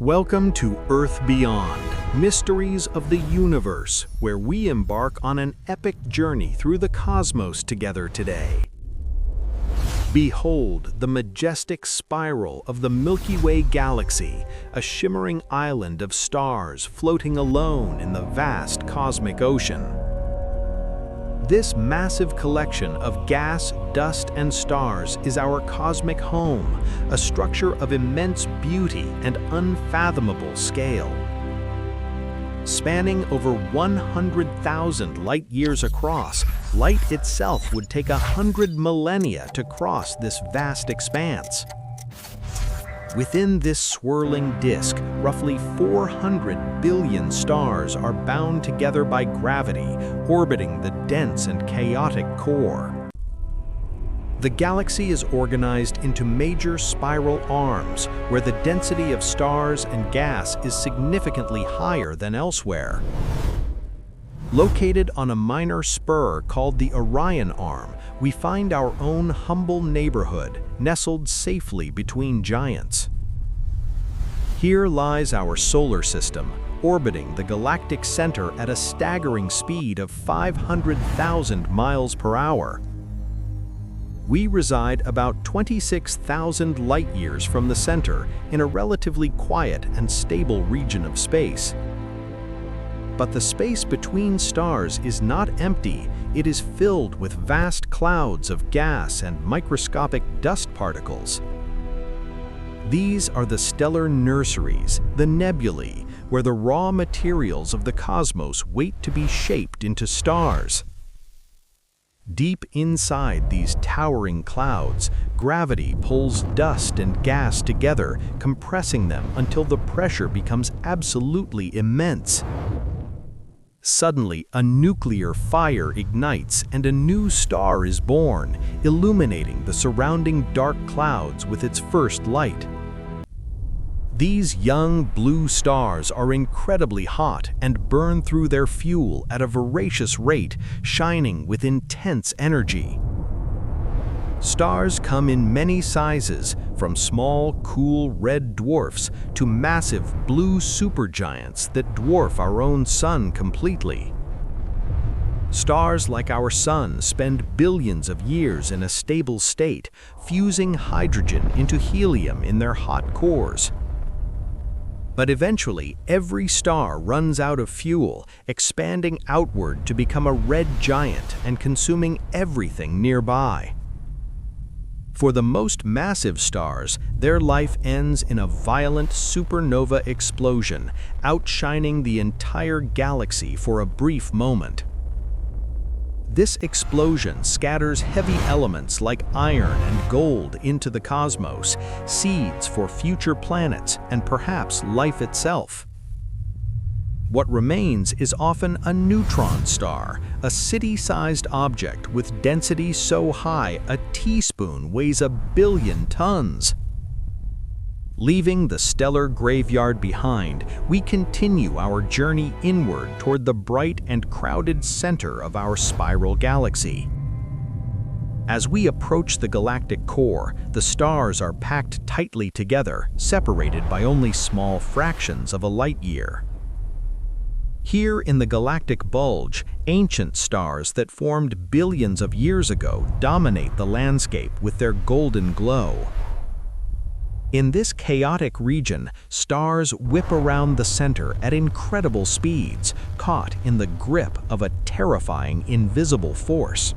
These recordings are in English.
Welcome to Earth Beyond, Mysteries of the Universe, where we embark on an epic journey through the cosmos together today. Behold the majestic spiral of the Milky Way galaxy, a shimmering island of stars floating alone in the vast cosmic ocean. This massive collection of gas, dust, and stars is our cosmic home, a structure of immense beauty and unfathomable scale. Spanning over 100,000 light-years across, light itself would take 100 millennia to cross this vast expanse. Within this swirling disk, roughly 400 billion stars are bound together by gravity, orbiting the dense and chaotic core. The galaxy is organized into major spiral arms, where the density of stars and gas is significantly higher than elsewhere. Located on a minor spur called the Orion Arm, we find our own humble neighborhood, nestled safely between giants. Here lies our solar system, orbiting the galactic center at a staggering speed of 500,000 miles per hour. We reside about 26,000 light-years from the center in a relatively quiet and stable region of space. But the space between stars is not empty, it is filled with vast clouds of gas and microscopic dust particles. These are the stellar nurseries, the nebulae, where the raw materials of the cosmos wait to be shaped into stars. Deep inside these towering clouds, gravity pulls dust and gas together, compressing them until the pressure becomes absolutely immense. Suddenly, a nuclear fire ignites and a new star is born, illuminating the surrounding dark clouds with its first light. These young blue stars are incredibly hot and burn through their fuel at a voracious rate, shining with intense energy. Stars come in many sizes, from small, cool red dwarfs to massive blue supergiants that dwarf our own sun completely. Stars like our sun spend billions of years in a stable state, fusing hydrogen into helium in their hot cores. But eventually, every star runs out of fuel, expanding outward to become a red giant and consuming everything nearby. For the most massive stars, their life ends in a violent supernova explosion, outshining the entire galaxy for a brief moment. This explosion scatters heavy elements like iron and gold into the cosmos, seeds for future planets and perhaps life itself. What remains is often a neutron star, a city-sized object with density so high a teaspoon weighs 1 billion tons. Leaving the stellar graveyard behind, we continue our journey inward toward the bright and crowded center of our spiral galaxy. As we approach the galactic core, the stars are packed tightly together, separated by only small fractions of a light-year. Here in the galactic bulge, ancient stars that formed billions of years ago dominate the landscape with their golden glow. In this chaotic region, stars whip around the center at incredible speeds, caught in the grip of a terrifying invisible force.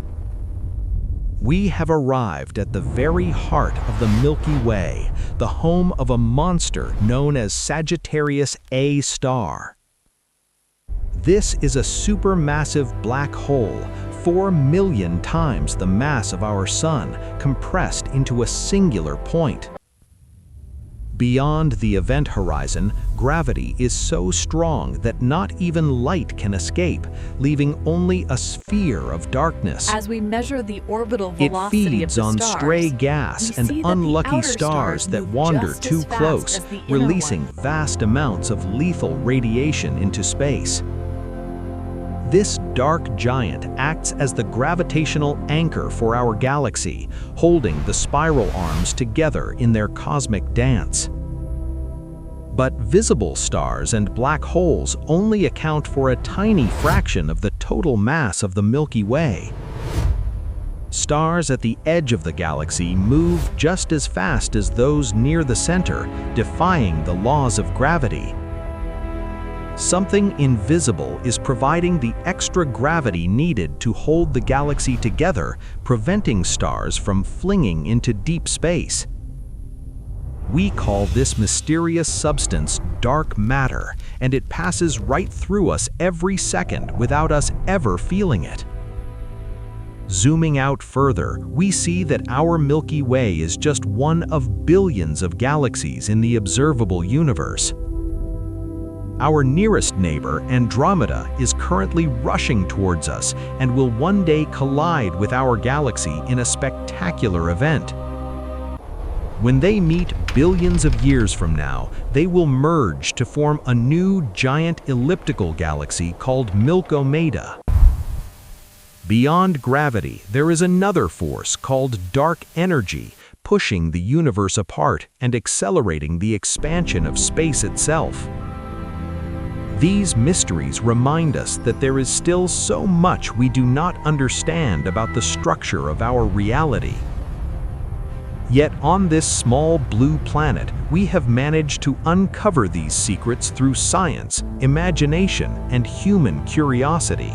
We have arrived at the very heart of the Milky Way, the home of a monster known as Sagittarius A star. This is a supermassive black hole, 4 million times the mass of our Sun, compressed into a singular point. Beyond the event horizon, gravity is so strong that not even light can escape, leaving only a sphere of darkness. As we measure the orbital velocity it feeds of the on stars, stray gas and unlucky stars that wander too close, releasing vast amounts of lethal radiation into space. This dark giant acts as the gravitational anchor for our galaxy, holding the spiral arms together in their cosmic dance. But visible stars and black holes only account for a tiny fraction of the total mass of the Milky Way. Stars at the edge of the galaxy move just as fast as those near the center, defying the laws of gravity. Something invisible is providing the extra gravity needed to hold the galaxy together, preventing stars from flinging into deep space. We call this mysterious substance dark matter, and it passes right through us every second without us ever feeling it. Zooming out further, we see that our Milky Way is just one of billions of galaxies in the observable universe. Our nearest neighbor, Andromeda, is currently rushing towards us and will one day collide with our galaxy in a spectacular event. When they meet billions of years from now, they will merge to form a new giant elliptical galaxy called Milky. Beyond gravity, there is another force called dark energy, pushing the universe apart and accelerating the expansion of space itself. These mysteries remind us that there is still so much we do not understand about the structure of our reality. Yet on this small blue planet, we have managed to uncover these secrets through science, imagination, and human curiosity.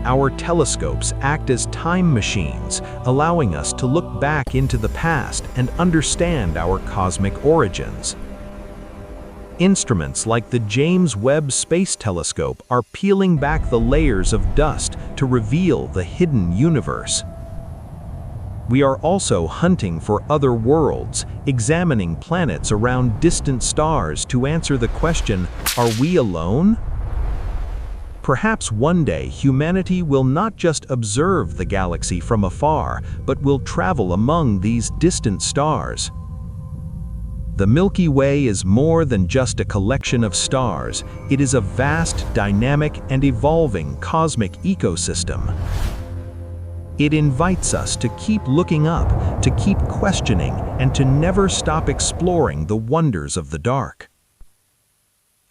Our telescopes act as time machines, allowing us to look back into the past and understand our cosmic origins. Instruments like the James Webb Space Telescope are peeling back the layers of dust to reveal the hidden universe. We are also hunting for other worlds, examining planets around distant stars to answer the question, are we alone? Perhaps one day humanity will not just observe the galaxy from afar, but will travel among these distant stars. The Milky Way is more than just a collection of stars. It is a vast, dynamic, and evolving cosmic ecosystem. It invites us to keep looking up, to keep questioning, and to never stop exploring the wonders of the dark.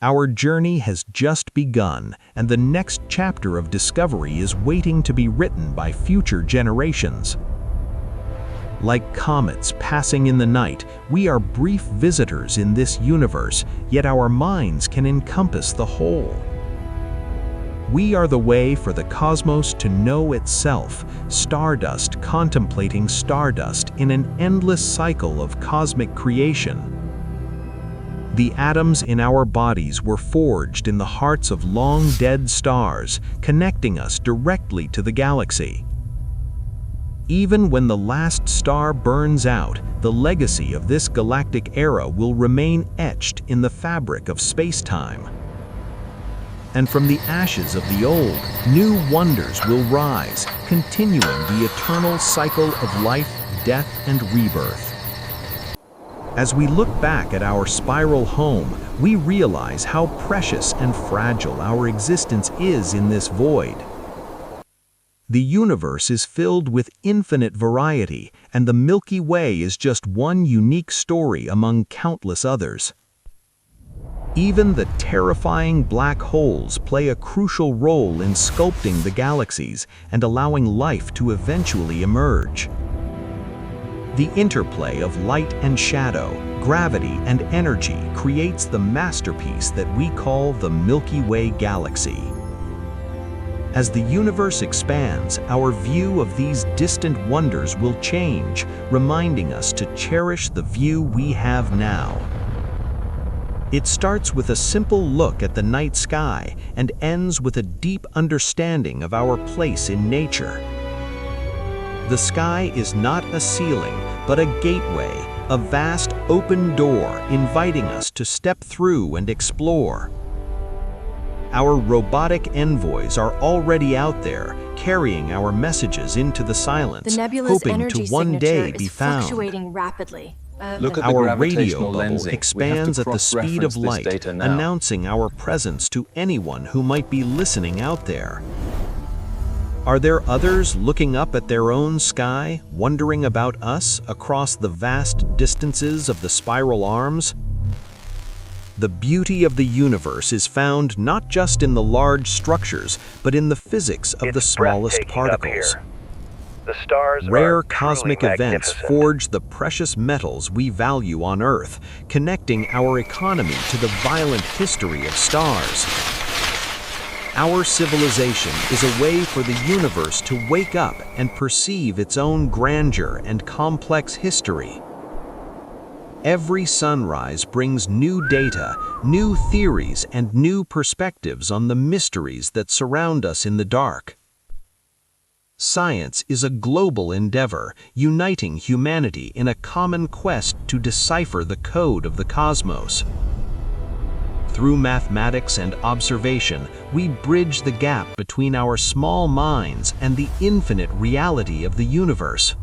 Our journey has just begun, and the next chapter of discovery is waiting to be written by future generations. Like comets passing in the night, we are brief visitors in this universe, yet our minds can encompass the whole. We are the way for the cosmos to know itself, stardust contemplating stardust in an endless cycle of cosmic creation. The atoms in our bodies were forged in the hearts of long-dead stars, connecting us directly to the galaxy. Even when the last star burns out, the legacy of this galactic era will remain etched in the fabric of space-time. And from the ashes of the old, new wonders will rise, continuing the eternal cycle of life, death, and rebirth. As we look back at our spiral home, we realize how precious and fragile our existence is in this void. The universe is filled with infinite variety, and the Milky Way is just one unique story among countless others. Even the terrifying black holes play a crucial role in sculpting the galaxies and allowing life to eventually emerge. The interplay of light and shadow, gravity and energy creates the masterpiece that we call the Milky Way galaxy. As the universe expands, our view of these distant wonders will change, reminding us to cherish the view we have now. It starts with a simple look at the night sky and ends with a deep understanding of our place in nature. The sky is not a ceiling, but a gateway, a vast open door inviting us to step through and explore. Our robotic envoys are already out there, carrying our messages into the silence, The nebula's hoping energy to one day signature be is found. fluctuating rapidly. Look at the Our gravitational radio bubble lensing. expands We at have the to speed of cross-reference this light, data now. announcing our presence to anyone who might be listening out there. Are there others looking up at their own sky, wondering about us across the vast distances of the spiral arms? The beauty of the universe is found not just in the large structures, but in the physics of the smallest particles. The stars Rare are cosmic truly events magnificent. forge the precious metals we value on Earth, connecting our economy to the violent history of stars. Our civilization is a way for the universe to wake up and perceive its own grandeur and complex history. Every sunrise brings new data, new theories, and new perspectives on the mysteries that surround us in the dark. Science is a global endeavor, uniting humanity in a common quest to decipher the code of the cosmos. Through mathematics and observation, we bridge the gap between our small minds and the infinite reality of the universe.